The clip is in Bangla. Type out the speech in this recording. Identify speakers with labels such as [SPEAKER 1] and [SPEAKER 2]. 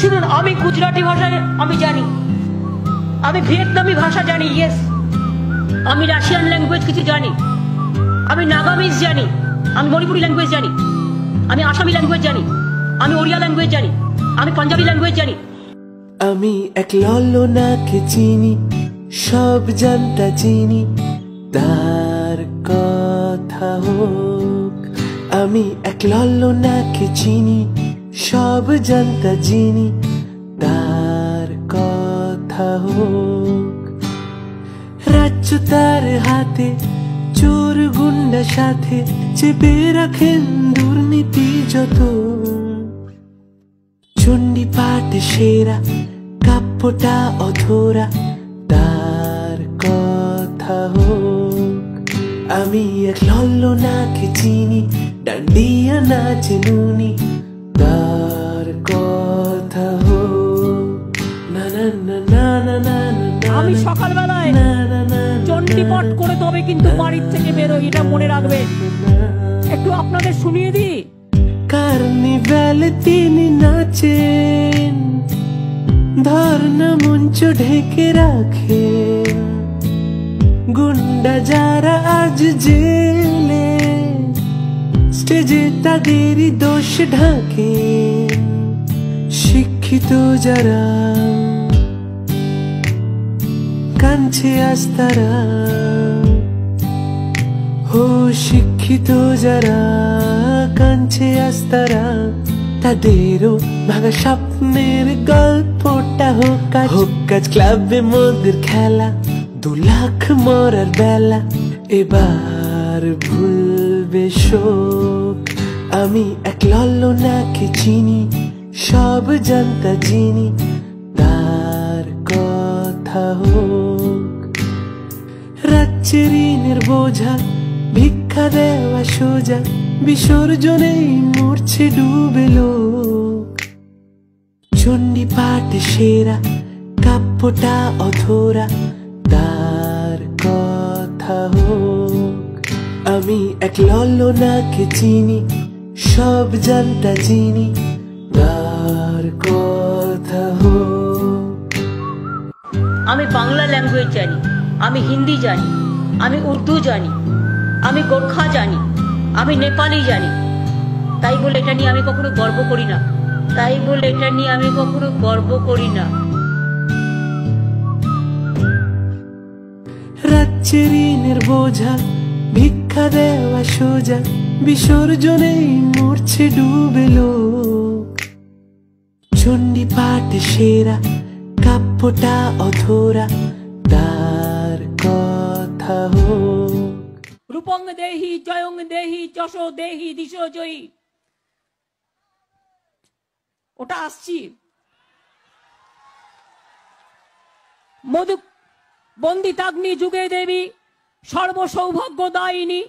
[SPEAKER 1] শুনুন, আমি গুজরাটি ভাষা আমি জানি, আমি ভিয়েতনামি ভাষা জানি, ইয়েস, আমি রাশিয়ান ল্যাঙ্গুয়েজ কিছু জানি, আমি নাগামিজ জানি, আমি মণিপুরি ল্যাঙ্গুয়েজ জানি, আমি আসামি ল্যাঙ্গুয়েজ জানি, আমি ওড়িয়া ল্যাঙ্গুয়েজ জানি, আমি পাঞ্জাবি ল্যাঙ্গুয়েজ জানি।
[SPEAKER 2] আমি এক ললনাকে চিনি, সব জানতা চিনি, তার কথা হোক। আমি এক ললনাকে চিনি, সব জানতা চিনি, তার কথা হোক। রাজ্য তার হাতে, চোর গুন্ডা সাথে, চেপে রাখেন দুর্নীতি যত। চণ্ডী পাঠ সেরা, কাব্যটা অধরা, তার কথা হোক। আমি এক ললনাকে চিনি, ডান্ডিয়া নাচে নুনি, তার কথা হোক। না না না না না না না।
[SPEAKER 1] আমি সকালবেলায় চণ্ডী পাঠ করে তবে কিন্তু বাড়ির থেকে বেরোই, এটা মনে রাখবে। একটু আপনাদের শুনিয়ে দিই।
[SPEAKER 2] কার্নিভ্যালে তিনি নাচেন, ধর্ণা মঞ্চ ঢেকে রাখেন। গুন্ডা যারা আজ জেলে, স্টেজে তাদেরই দোষ ঢাকেন। শিক্ষিত যারা কাঁদছে আজ তারা, ও শিক্ষিত যারা কাঁদছে আজ তারা, তাদেরও ভাঙা স্বপ্নের গল্পটা হোক আজ। হোক আজ ক্লাবে মোদের খেলা, 2 লাখ মরার বেলা, এবার ভুলবে শোক। আমি এক ললনাকে চিনি, সব জানতা চিনি, তার কথা হোক। রাজ্যের ঋণের বোঝা, ভিক্ষা দেওয়া সোজা, বিসর্জনেই মরছে ডুবে লোক। চণ্ডী পাঠ সেরা, কাব্যটা অধরা, তার কথা হোক। আমি এক ললনাকে চিনি, সব জানতা চিনি, তার কথা হোক।
[SPEAKER 1] আমি বাংলা ল্যাঙ্গুয়েজ জানি, আমি হিন্দি জানি, আমি উর্দু জানি, আমি গোর্খা জানি, আমি নেপালি জানি। তাই বলে এটা নিয়ে আমি কখনো গর্ব করি না, তাই বলে এটা নিয়ে আমি কখনো গর্ব করি না।
[SPEAKER 2] রাজ্যের ঋণের বোঝা, ভিক্ষা দেওয়া সোজা, বিসর্জনেই মরছে ডুবে লোক। চণ্ডী পাঠ সেরা, কাব্যটা অধরা, তার কথা হোক।
[SPEAKER 1] রূপং দেহি জয়ং দেহি যশো দেহি দিশো জয়ী, ওটা আসছি। মধু বন্দিতাগ্নি যুগে দেবী, সর্বসৌভাগ্য দায়িনী,